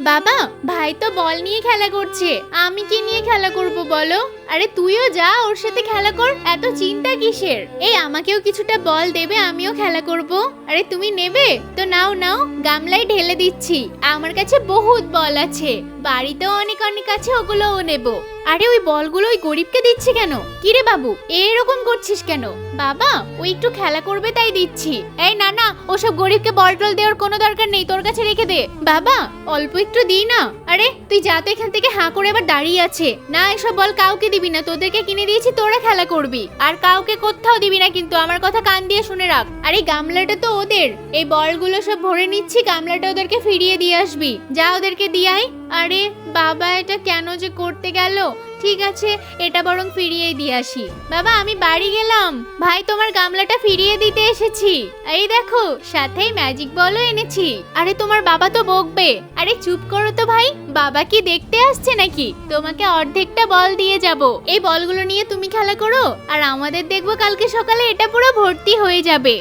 বাবা, ভাই তো বল নিয়ে খেলা করছে, আমি কি নিয়ে খেলা করব বলো? আরে তুইও যা ওর সাথে খেলা কর, এত চিন্তা কিসের? এই আমাকেও কিছুটা বল দেবে, আমিও খেলা করব। আরে তুমি নেবে তো নাও নাও, গামলায় ঢেলে দিচ্ছি। আমার কাছে বহুত বল আছে, বাড়িতেও অনেক অনেক আছে, ওগুলোও নেব। আরে ওই বলগুলো ওই গরিবকে দিচ্ছি কেন? কিরে বাবু, এরকম করছিস কেন? বাবা, ওই একটু খেলা করবে তাই দিচ্ছি। এই না না, ওসব গরিবকে বল টল দেওয়ার কোনো দরকার নেই, তোর কাছে রেখে দে। বাবা, অল্প একটু দি না। আরে তুই যা তো এখান থেকে, হাঁ করে আবার দাঁড়িয়ে আছে। না, এসব বল কাউকে দিবি না, তোদেরকে কিনে দিয়েছি, তোরা খেলা করবি। আর কাউকে কোথাও দিবি না কিন্তু, আমার কথা কান দিয়ে শুনে রাখ। আরে গামলাটা তো ওদের, এই বলগুলো সব ভরে নিচ্ছি, গামলাটা ওদেরকে ফিরিয়ে দিয়ে আসবি। যা ওদেরকে দিয়ে আয়। আরে বাবা, এটা কেন যে করতে গেল? ঠিক আছে, এটা বরং ফিরিয়ে দিয়ে আসি। বাবা, আমি বাড়ি গেলাম। ভাই, তোমার গামলাটা ফিরিয়ে দিতে এসেছি। এই দেখো, সাথেই ম্যাজিক বলও এনেছি। আরে তোমার বাবা তো বকবে। আরে চুপ করো তো ভাই, বাবা কি দেখতে আসছে নাকি? তোমাকে অর্ধেকটা বল দিয়ে যাব। এই বলগুলো নিয়ে তুমি খেলা করো, আর আমাদের দেখবো কালকে সকালে এটা পুরো ভর্তি হয়ে যাবে।